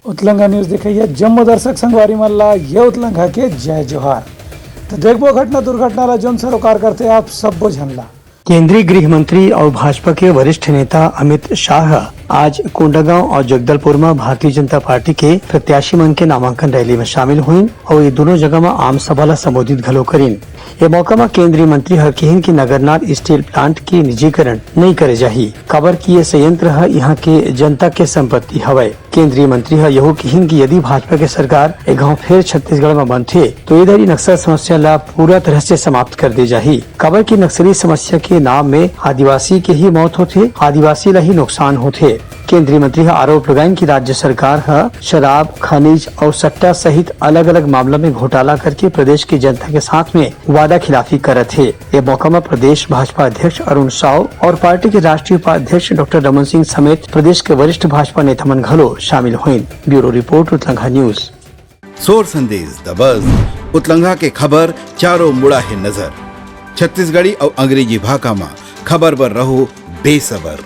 उतलंगा news देखिए जम्मू दर्शक संगवारी मल्ला ये उतलंगा के जय जोहार। तो देखबो घटना दुर्घटना ला जोन सरोकार करते आप सब बोझनला। केंद्रीय गृह मंत्री और भाजपा के वरिष्ठ नेता अमित शाह आज कोंडागांव और जगदलपुर में भारतीय जनता पार्टी के प्रत्याशी मन के नामांकन रैली में शामिल हुई और ये दोनों जगह में आम सभा ला संबोधित घलो करीन। ये मौका में केंद्रीय मंत्री हर कहिन की नगरनार स्टील प्लांट की निजीकरण नहीं करे जाही, खबर की ये संयंत्र है यहाँ के जनता के संपत्ति हवय। केंद्रीय मंत्री है यहो कहिन की यदि भाजपा के सरकार एक गाँव फिर छत्तीसगढ़ में बनथे तो इधर ही नक्सल समस्या ला पूरा तरह से समाप्त कर दी जाही। खबर की नक्सली समस्या के नाम में आदिवासी के ही मौत होथे, आदिवासी ला ही नुकसान होथे। केंद्रीय मंत्री आरोप लगाइन कि राज्य सरकार शराब, खनिज और सट्टा सहित अलग अलग मामला में घोटाला करके प्रदेश की जनता के साथ में वादा खिलाफी करत है। ये मौका में प्रदेश भाजपा अध्यक्ष अरुण साव और पार्टी के राष्ट्रीय उपाध्यक्ष डॉक्टर रमन सिंह समेत प्रदेश के वरिष्ठ भाजपा नेता मन घलो शामिल हुए। Bureau report Utlanga news. सोर संदेश द बज़ उतलंगा के खबर चारों मुड़ा है नजर। छत्तीसगढ़ी और अंग्रेजी भाषा में खबर पर रहो बेसबर।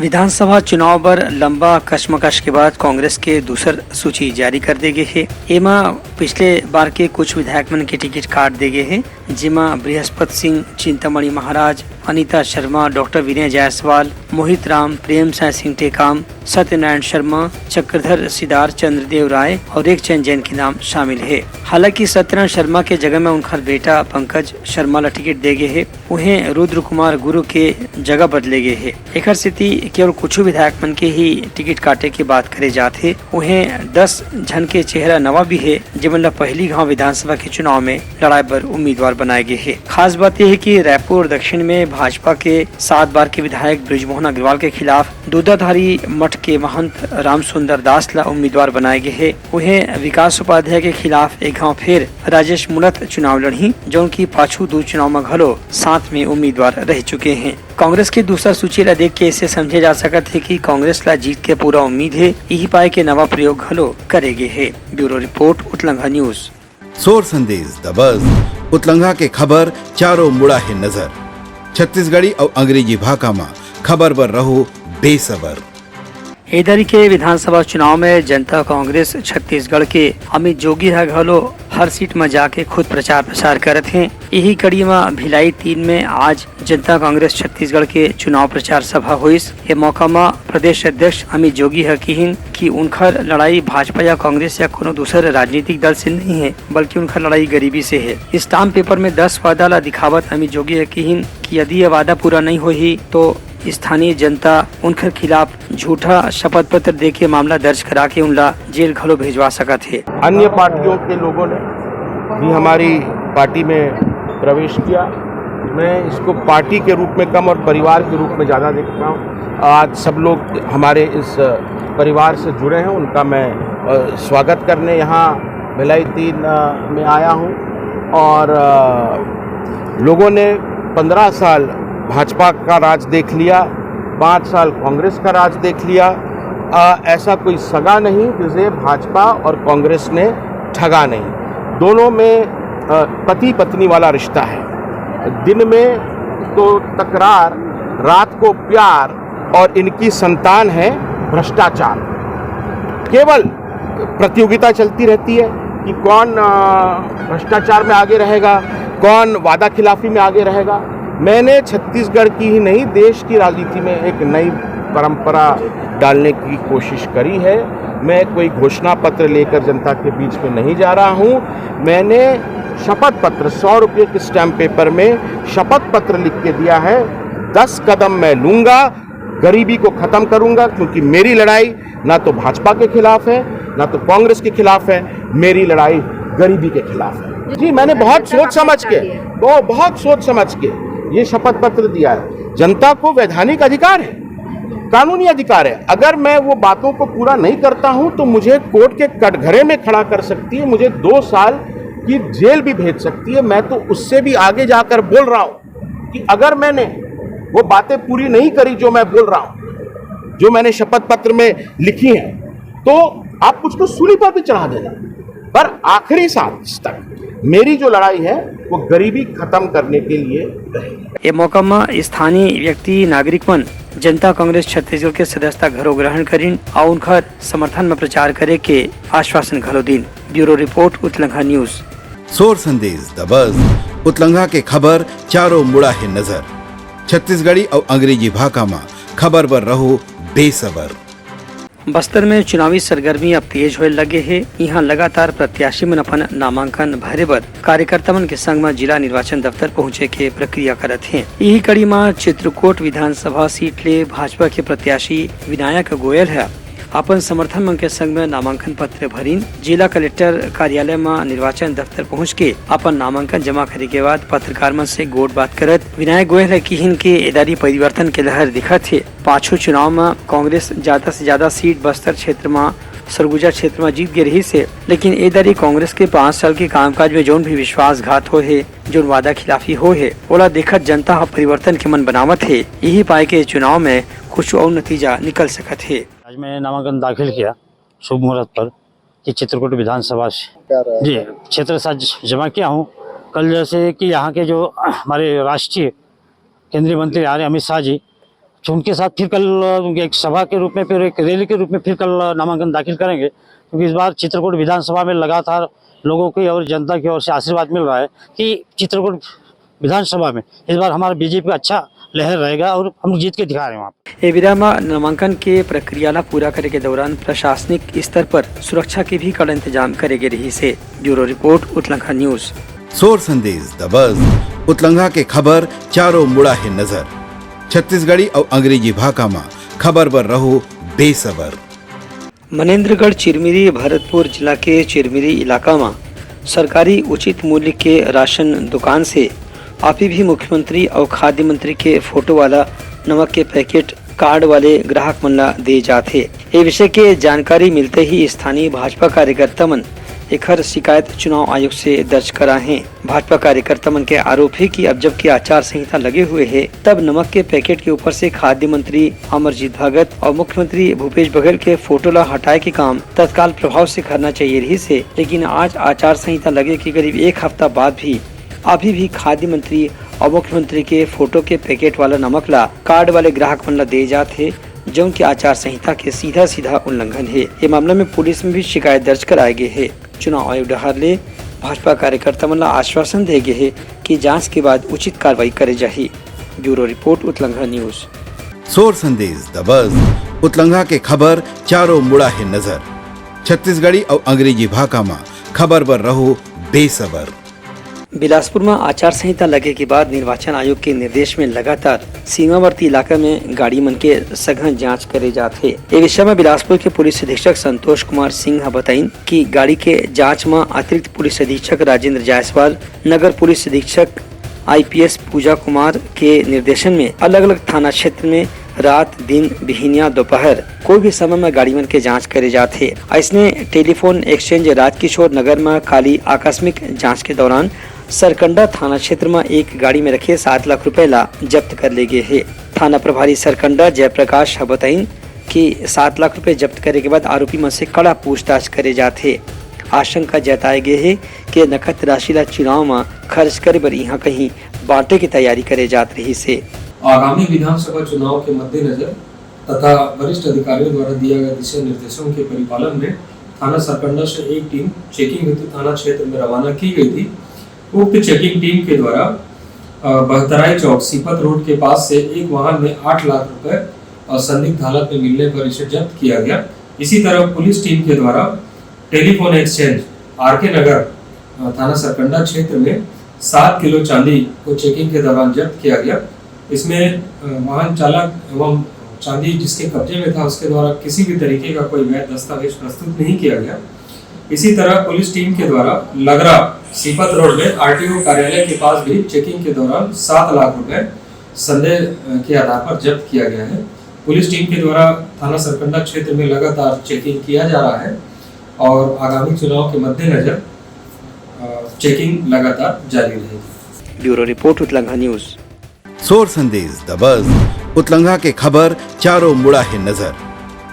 विधानसभा चुनाव पर लंबा कश्मकश के बाद कांग्रेस के दूसर सूची जारी कर दे गए है। एमा पिछले बार के कुछ विधायक मन के टिकट काट दे गए हैं, जिमा बृहस्पति सिंह, चिंतामणि महाराज, अनीता शर्मा, डॉक्टर विनय जायसवाल, मोहित राम, प्रेम सिंह टेकाम, सत्यनारायण शर्मा, चक्रधर सिदार, चंद्रदेव राय और एक चंद जैन के नाम शामिल है। हालांकि सत्यनारायण शर्मा के जगह में उनका बेटा पंकज शर्मा ला टिकट दे गए है, उन्हें रुद्र कुमार गुरु के जगह बदले गए है। एक स्थिति केवल कुछ विधायक मन के ही टिकट काटे की बात करे जाते, उन्हें 10 जन के चेहरा नवा भी है जिमन ला पहली गांव विधानसभा के चुनाव में लड़ाई पर उम्मीदवार बनाए गए है। खास बात यह है कि रायपुर दक्षिण में भाजपा के 7 बार के विधायक बृजमोहन अग्रवाल के खिलाफ दूधाधारी मठ के महंत राम सुंदर दास ला उम्मीदवार बनाए गए है। उन्हें विकास उपाध्याय के खिलाफ एक गाँव फिर राजेश मुनत चुनाव लड़ी, जो उनकी पाछू 2 चुनाव में घलो साथ में उम्मीदवार रह चुके हैं। कांग्रेस की दूसरा सूची ला देख के इसे समझे जा सकत है कि कांग्रेस ला जीत के पूरा उम्मीद है, यही पाए के नवा प्रयोग घलो करेगे है। Bureau report Utlanga news. सोर संदेश द बज़ उतलंगा के खबर चारों मुड़ा है नजर। छत्तीसगढ़ी और अंग्रेजी भाषा में खबर पर रहो बेसबर। इधर के विधानसभा चुनाव में जनता कांग्रेस छत्तीसगढ़ के अमित जोगी घलो हर सीट में जाके खुद प्रचार प्रसार करत हैं। यही कड़ी में भिलाई 3 में आज जनता कांग्रेस छत्तीसगढ़ के चुनाव प्रचार सभा हुई। ये मौका में प्रदेश अध्यक्ष अमित जोगी कहिन कि उनकर लड़ाई भाजपा या कांग्रेस या कोनो दूसरे राजनीतिक दल से नहीं है, बल्कि उनका लड़ाई गरीबी से है। स्टाम्प पेपर में 10 वादा ला दिखावत अमित जोगी कहिन कि यदि यह वादा पूरा नहीं होही तो स्थानीय जनता उनके खिलाफ झूठा शपथ पत्र देके मामला दर्ज करा के उनला जेल घलो भेजवा सकत है। अन्य पार्टियों के लोगों ने भी हमारी पार्टी में प्रवेश किया। मैं इसको पार्टी के रूप में कम और परिवार के रूप में ज़्यादा देखता हूँ। आज सब लोग हमारे इस परिवार से जुड़े हैं, उनका मैं स्वागत करने यहाँ भिलाई 3 में आया हूँ। और लोगों ने 15 साल भाजपा का राज देख लिया, 5 साल कांग्रेस का राज देख लिया। ऐसा कोई सगा नहीं जिसे भाजपा और कांग्रेस ने ठगा नहीं। दोनों में पति पत्नी वाला रिश्ता है। दिन में तो तकरार, रात को प्यार, और इनकी संतान है भ्रष्टाचार। केवल प्रतियोगिता चलती रहती है कि कौन भ्रष्टाचार में आगे रहेगा, कौन वादा खिलाफी में आगे रहेगा। मैंने छत्तीसगढ़ की ही नहीं, देश की राजनीति में एक नई परंपरा डालने की कोशिश करी है। मैं कोई घोषणा पत्र लेकर जनता के बीच में नहीं जा रहा हूं। मैंने शपथ पत्र 100 रुपये के स्टैम्प पेपर में शपथ पत्र लिख के दिया है। 10 कदम मैं लूंगा, गरीबी को खत्म करूंगा, क्योंकि मेरी लड़ाई ना तो भाजपा के खिलाफ है ना तो कांग्रेस के खिलाफ है, मेरी लड़ाई गरीबी के खिलाफ है। जी, मैंने बहुत सोच समझ के ये शपथ पत्र दिया है। जनता को वैधानिक अधिकार है, कानूनी अधिकार है। अगर मैं वो बातों को पूरा नहीं करता हूं तो मुझे कोर्ट के कटघरे में खड़ा कर सकती है, मुझे 2 साल की जेल भी भेज सकती है। मैं तो उससे भी आगे जाकर बोल रहा हूं कि अगर मैंने वो बातें पूरी नहीं करी जो मैं बोल रहा हूं, जो मैंने शपथ पत्र में लिखी हैं, तो आप मुझको सूली पर भी चढ़ा देना, पर आखिरी सांस तक मेरी जो लड़ाई है वो गरीबी खत्म करने के लिए रहेगी। ये मौका में स्थानीय व्यक्ति नागरिक मन जनता कांग्रेस छत्तीसगढ़ के सदस्यता घरों ग्रहण करीन और उनका समर्थन में प्रचार करे के आश्वासन घलो दिन। Bureau report Utlanga news. सोर संदेश द बज़ उतलंघा के खबर चारों मुड़ा है नजर। छत्तीसगढ़ी और अंग्रेजी भाषा में खबर पर रहो बेसबर। बस्तर में चुनावी सरगर्मी अब तेज होने लगे है। यहाँ लगातार प्रत्याशी मन अपन नामांकन भरे बर कार्यकर्ता मन के संग में जिला निर्वाचन दफ्तर पहुँचे के प्रक्रिया करत हैं। यही कड़ी में चित्रकूट विधानसभा सीट ले भाजपा के प्रत्याशी विनायक गोयल है अपन समर्थन मन के संग में नामांकन पत्र भरीन। जिला कलेक्टर कार्यालय में निर्वाचन दफ्तर पहुँच के अपन नामांकन जमा करे के बाद पत्रकार मन से गोट बात करत विनायक गोयल है कि इनके एदारी परिवर्तन के लहर दिखत है। पांचों चुनाव में कांग्रेस ज्यादा से ज्यादा सीट बस्तर क्षेत्र में सरगुजा क्षेत्र में जीत गई रही से, लेकिन एदारी कांग्रेस के 5 साल के कामकाज में जोन भी विश्वासघात हो है, जो वादा खिलाफी हो है, ओला देखत जनता परिवर्तन के मन बनावत है। यही पाए के चुनाव में कुछ और नतीजा निकल सकत है। आज मैं नामांकन दाखिल किया शुभ मुहूर्त पर कि चित्रकूट विधानसभा से जी क्षेत्र से जमा किया हूँ। कल जैसे कि यहाँ के जो हमारे राष्ट्रीय केंद्रीय मंत्री आ रहे अमित शाह जी, तो उनके साथ फिर कल एक सभा के रूप में फिर एक रैली के रूप में फिर कल नामांकन दाखिल करेंगे, क्योंकि इस बार चित्रकूट विधानसभा में लगातार लोगों की और जनता की ओर से आशीर्वाद मिल रहा है कि चित्रकूट विधानसभा में इस बार हमारा बीजेपी का अच्छा लहर रहेगा और हम जीत के दिखा रहे हैं वहाँ पे। ए विधा में नामांकन के प्रक्रिया ला पूरा करे के दौरान प्रशासनिक स्तर पर सुरक्षा के भी कड़ा इंतजाम करे गए रही से। Bureau report Utlanga news. सोर संदेश द बज़ उतलंघा के खबर चारों मुड़ा है नजर। छत्तीसगढ़ी और अंग्रेजी भाषा में खबर पर रहो बेसबर। मनेन्द्रगढ़ चिरमिरी भरतपुर जिला के चिरमिरी इलाका में सरकारी उचित मूल्य के राशन दुकान से अभी भी मुख्यमंत्री और खाद्य मंत्री के फोटो वाला नमक के पैकेट कार्ड वाले ग्राहक मन ला दे जाते। ये विषय के जानकारी मिलते ही स्थानीय भाजपा कार्यकर्ता मन एकर शिकायत चुनाव आयोग से दर्ज करा है। भाजपा कार्यकर्ता मन के आरोप है कि अब जबकि आचार संहिता लगे हुए है, तब नमक के पैकेट के ऊपर से खाद्य मंत्री अमरजीत भगत और मुख्यमंत्री भूपेश बघेल के फोटो ला हटाए के काम तत्काल प्रभाव से करना चाहिए रही से, लेकिन आज आचार संहिता लगे के करीब 1 हफ्ता बाद भी अभी भी खाद्य मंत्री और मुख्यमंत्री के फोटो के पैकेट वाला नमक ला कार्ड वाले ग्राहक मन ला दे जाते, जो की आचार संहिता के सीधा उल्लंघन है। ये मामला में पुलिस में भी शिकायत दर्ज कराए गए है। चुनाव आयोग डहर ले भाजपा कार्यकर्ता मन ला आश्वासन दे गए है कि जांच के बाद उचित कार्रवाई करे जाही। Bureau report Utlanga news. सोर संदेश द बज़ उतलंघा के खबर चारों मुड़ा है नजर। छत्तीसगढ़ी और अंग्रेजी भाषा में खबर पर रहो बेसबर। बिलासपुर में आचार संहिता लगे के बाद निर्वाचन आयोग के निर्देश में लगातार सीमावर्ती इलाका में गाड़ी मन के सघन जांच करे जाते। ये विषय में बिलासपुर के पुलिस अधीक्षक संतोष कुमार सिंह बताइन कि गाड़ी के जांच में अतिरिक्त पुलिस अधीक्षक राजेंद्र जायसवाल, नगर पुलिस अधीक्षक IPS पूजा कुमार के निर्देशन में अलग अलग थाना क्षेत्र में रात दिन बिहनिया दोपहर कोई भी समय में गाड़ी मन के जांच करे जाते। ऐसने टेलीफोन एक्सचेंज राजकिशोर नगर में खाली आकस्मिक जांच के दौरान सरकंडा थाना क्षेत्र में एक गाड़ी में रखे 7 लाख रुपए ला जब्त कर ले गए है। थाना प्रभारी सरकंडा जयप्रकाश बताइन कि 7 लाख रुपए जब्त करे के बाद आरोपी मन से कड़ा पूछताछ करे जाते। आशंका जताए गए है कि नकद राशि ला चुनाव में खर्च करे बर यहाँ कहीं बांटे की तैयारी करे जात रही से। आगामी विधानसभा चुनाव के मद्देनजर तथा वरिष्ठ अधिकारियों द्वारा दिए गए दिशा निर्देशों के परिपालन में थाना सरकंडा से एक टीम चेकिंग हेतु थाना क्षेत्र में रवाना की गई थी। उक्त चेकिंग टीम के द्वारा बहतराई चौक सीपत रोड के पास से एक वाहन में 8 लाख रुपए और संदिग्ध हालत में मिलने पर इसे जब्त किया गया। इसी तरह पुलिस टीम के द्वारा टेलीफोन एक्सचेंज RK नगर थाना सरकंडा क्षेत्र में 7 किलो चांदी को चेकिंग के दौरान जब्त किया गया। इसमें वाहन चालक एवं चांदी जिसके कब्जे में था उसके द्वारा किसी भी तरीके का कोई वैध दस्तावेज प्रस्तुत नहीं किया गया। इसी तरह पुलिस टीम के द्वारा लगरा सीपत रोड में RTO कार्यालय के पास भी चेकिंग के दौरान 7 लाख रुपए संदेह के आधार पर जब्त किया गया है। पुलिस टीम के द्वारा थाना सरकंडा क्षेत्र में लगातार चेकिंग किया जा रहा है और आगामी चुनाव के मद्देनजर चेकिंग लगातार जारी रहेगी। Bureau report Utlanga news. सोर संदेश द बज़ उतलंघा के खबर चारों मुड़ा है नजर।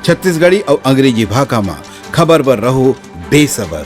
छत्तीसगढ़ी और अंग्रेजी भाषा में खबर पर रहो बेसबर।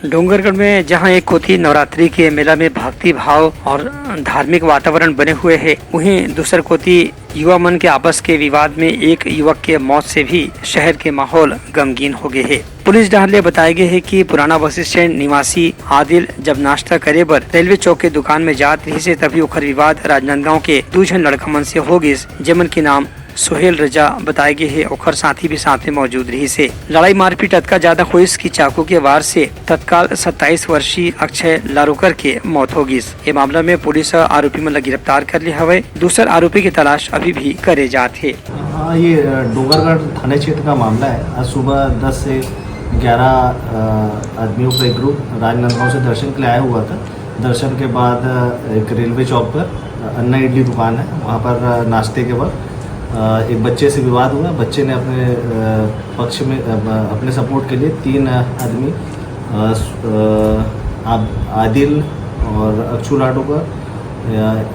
डोंगरगढ़ में जहां एक कोठी नवरात्रि के मेला में भक्ति भाव और धार्मिक वातावरण बने हुए है, वहीं दूसर कोठी युवा मन के आपस के विवाद में एक युवक के मौत से भी शहर के माहौल गमगीन हो गए है। पुलिस डाहले बताए गए है कि पुराना बस स्टैंड निवासी आदिल जब नाश्ता करे बर रेलवे चौक के दुकान में जात रही से तभी ओखर विवाद राजनांदगांव के दो झन लड़का मन से हो गए, जेमन के नाम सोहेल रजा बताए गए है। ओखर साथी भी साथ में मौजूद रही से लड़ाई मारपीट अतका ज्यादा हुई की चाकू के वार से तत्काल 27 वर्षीय अक्षय लारूकर के मौत हो गई। ये मामला में पुलिस आरोपी मन गिरफ्तार कर लिया हवे। दूसर आरोपी की तलाश अभी भी करे जाते है। हाँ, ये डोंगरगढ़ थाने क्षेत्र का मामला है। आज सुबह 10 से 11 आदमियों का एक ग्रुप राजनांदगांव से दर्शन के लिए आया हुआ था। दर्शन के बाद एक रेलवे चौक पर अन्ना इडली दुकान है, वहाँ पर नाश्ते के वक्त एक बच्चे से विवाद हुआ। बच्चे ने अपने पक्ष में अपने सपोर्ट के लिए 3 आदमी आदिल और अक्षु लाडोकर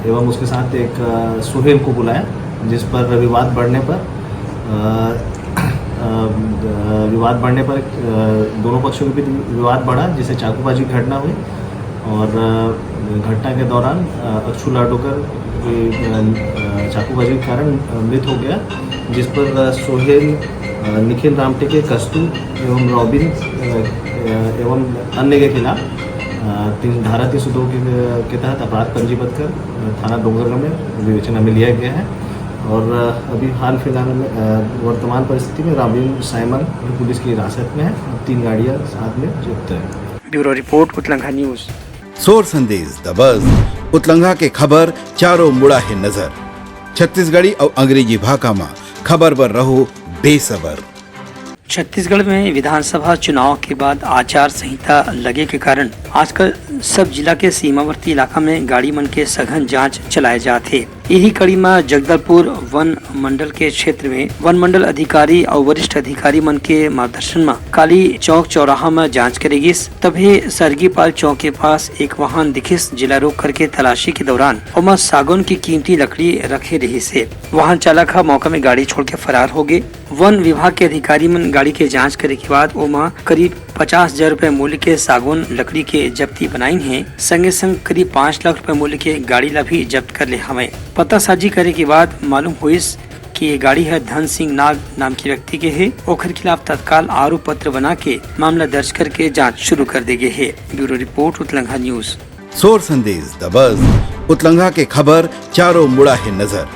एवं उसके साथ एक सोहेल को बुलाया, जिस पर विवाद बढ़ने पर दोनों पक्षों के बीच विवाद बढ़ा, जिससे चाकूबाजी की घटना हुई। और घटना के दौरान अक्षु लाडोकर चाकूबाजी के कारण मृत हो गया, जिस पर सोहेल, निखिल रामटेके, कस्तू एवं रॉबिन एवं अन्य के खिलाफ धारा 302 के तहत अपराध पंजीबद्ध कर थाना डोंगरगढ़ में विवेचना में लिया गया है। और अभी हाल फिलहाल में वर्तमान परिस्थिति में रॉबिन साइमन पुलिस की हिरासत में है। 3 गाड़ियाँ साथ में जब्त है। Bureau report Utlanga news. सोर संदेश द बज़ उतलंघा के खबर चारों मुड़ा है नजर। छत्तीसगढ़ी और अंग्रेजी भाषा में खबर पर रहो बेसबर। छत्तीसगढ़ में विधानसभा चुनाव के बाद आचार संहिता लगे के कारण आजकल सब जिला के सीमावर्ती इलाका में गाड़ी मन के सघन जांच चलाए जाते। यही कड़ी में जगदलपुर वन मंडल के क्षेत्र में वन मंडल अधिकारी और वरिष्ठ अधिकारी मन के मार्गदर्शन में काली चौक चौराहा में जांच करेगी। तभी सरगीपाल चौक के पास एक वाहन दिखिस, जिला रोक करके तलाशी के दौरान उमा सागौन की कीमती लकड़ी रखे रही से वाहन चालक मौका में गाड़ी छोड़ के फरार हो गए। वन विभाग के अधिकारी मन गाड़ी के जांच करे के बाद उमा करीब 50,000 रुपए मूल्य के सागौन लकड़ी के जब्ती बनाई है। संगे संग करीब 5 लाख रुपए मूल्य के गाड़ी ला भी जब्त कर ले हमें। पता साजी करे के बाद मालूम हुई कि ये गाड़ी है धन सिंह नाग नाम के व्यक्ति के है। ओखर खिलाफ तत्काल आरोप पत्र बना के मामला दर्ज करके जांच शुरू कर दी गई है। Bureau report Utlanga news. सोर संदेश द बज़ उतलंघा के खबर चारों मुड़ा है नजर।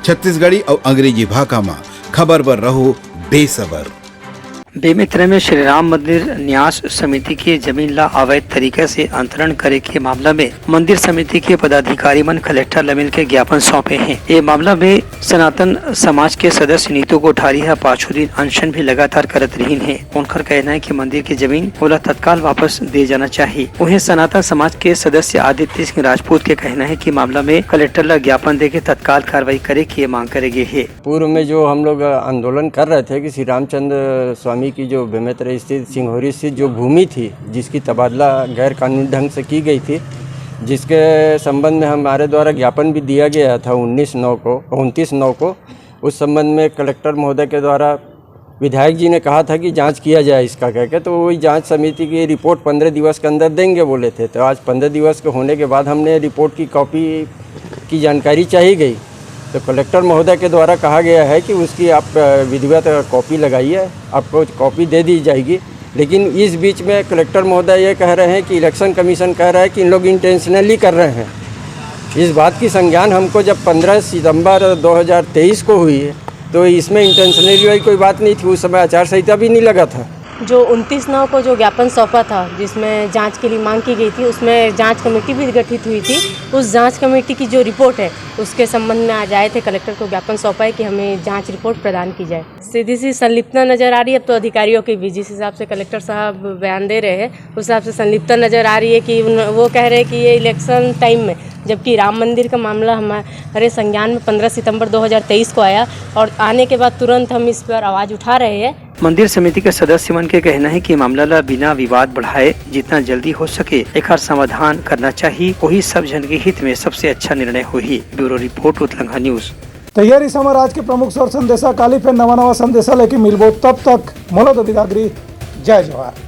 छत्तीसगढ़ी और अंग्रेजी भाषा में खबर पर रहो बेसबर। बेमित्र में श्री राम मंदिर न्यास समिति की जमीन ला अवैध तरीके से अंतरण करे के मामला में मंदिर समिति के पदाधिकारी मन कलेक्टर लमिल के ज्ञापन सौंपे हैं। ये मामला में सनातन समाज के सदस्य नीतू कोठारी है पांचों दिन अनशन भी लगातार करत रही है। उनका कहना है कि मंदिर की जमीन ओला तत्काल वापस दे जाना चाहिए। उन्हें सनातन समाज के सदस्य आदित्य सिंह राजपूत के कहना है कि मामला में कलेक्टर ला ज्ञापन दे के तत्काल कार्रवाई करे की मांग करेगी है। पूर्व में जो हम लोग आंदोलन कर रहे थे कि श्री रामचंद्र स्वामी की जो बेमेतरा स्थित सिंघोरी स्थित जो भूमि थी, जिसकी तबादला गैर कानूनी ढंग से की गई थी, जिसके संबंध में हमारे द्वारा ज्ञापन भी दिया गया था 29/9 को। उस संबंध में कलेक्टर महोदय के द्वारा विधायक जी ने कहा था कि जांच किया जाए इसका कहकर, तो वही जांच समिति की रिपोर्ट 15 दिवस के अंदर देंगे बोले थे। तो आज 15 दिवस के होने के बाद हमने रिपोर्ट की कॉपी की जानकारी चाहिए गई, तो कलेक्टर महोदय के द्वारा कहा गया है कि उसकी आप विधिवत कॉपी लगाइए, आपको कॉपी दे दी जाएगी। लेकिन इस बीच में कलेक्टर महोदय ये कह रहे हैं कि इलेक्शन कमीशन कह रहा है कि इन लोग इंटेंशनली कर रहे हैं। इस बात की संज्ञान हमको जब 15 सितंबर 2023 को हुई है, तो इसमें इंटेंशनली वाली कोई बात नहीं थी। उस समय आचार संहिता भी नहीं लगा था। जो 29/9 को जो ज्ञापन सौंपा था, जिसमें जांच के लिए मांग की गई थी, उसमें जांच कमेटी भी गठित हुई थी। उस जांच कमेटी की जो रिपोर्ट है, उसके संबंध में आज आए थे, कलेक्टर को ज्ञापन सौंपा है कि हमें जांच रिपोर्ट प्रदान की जाए। सीधी सी संलिप्तता नज़र आ रही है अब तो अधिकारियों की भी, जिस हिसाब से कलेक्टर साहब बयान दे रहे हैं उस हिसाब से संलिप्तता नज़र आ रही है कि वो कह रहे हैं कि ये इलेक्शन टाइम में, जबकि राम मंदिर का मामला हमारे संज्ञान में 15 सितंबर 2023 को आया और आने के बाद तुरंत हम इस पर आवाज़ उठा रहे हैं। मंदिर समिति के सदस्य मन के कहना है कि मामला ला बिना विवाद बढ़ाए जितना जल्दी हो सके एक समाधान करना चाहिए, वही सब जन के हित में सबसे अच्छा निर्णय हुई। Bureau report Utlanga news. तैयारी समय आज के प्रमुख स्वर संदेशा काली फिर नवा संदेशा लेके मिलबो, तब तक मोलो तो विदागरी। जय Jawahar.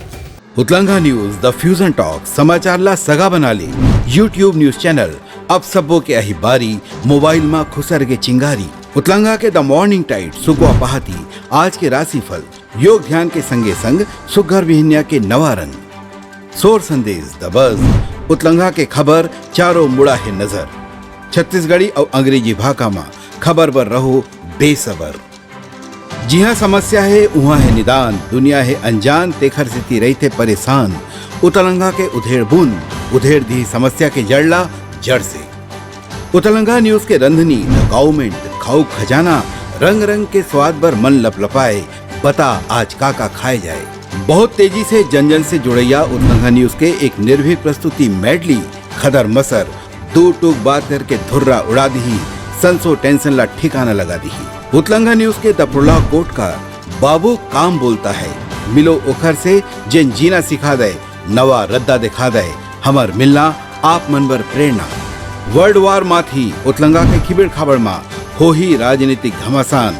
Utlanga news, the fusion talk समाचार ला सगा बना ले। यूट्यूब न्यूज चैनल अब सबो के अही बारी मोबाइल में खुसर के चिंगारी। उतलंगा के द मॉर्निंग टाइट सुगवा पहाती आज के राशिफल योग ध्यान के संगे संग सुघर विहिन्या के नवा रंग। सोर संदेश द बज उतलंगा के खबर चारों मुड़ा है नजर। छत्तीसगढ़ी और अंग्रेजी भाषा में खबर पर रहो बेसबर। जी हाँ, समस्या है वहाँ है निदान, दुनिया है अनजान तेखर से रही थे परेशान। उतलंगा के उधेड़ बुन उधेड़ दी समस्या के जड़ला जड़ से। उतलंगा न्यूज के रंधनी द गवर्नमेंट खाऊ खजाना रंग रंग के स्वाद पर मन लपलपाए। बता आज का खाए जाए। बहुत तेजी से जन जन से जुड़ैया उतलंगा न्यूज के एक निर्भीक प्रस्तुति मेडली खदर मसर दो टूक बात करके धुर्रा उड़ा दी, संसो टेंशन ला ठिकाना लगा दी। उतलंगा न्यूज के दपुरला कोट का बाबू काम बोलता है, मिलो ओखर से जिन जीना सिखा दे, नवा रद्दा दिखा दे, हमर मिलना आप मन बर प्रेरणा। वर्ल्ड वार माथी उतलंगा के खिबड़ खबर मा हो ही राजनीतिक घमासान,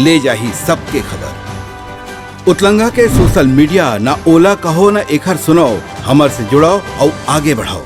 ले जाही सबके खबर। उतलंगा के सोशल मीडिया ना ओला कहो ना एखर सुनाओ, हमर से जुड़ाओ और आगे बढ़ाओ।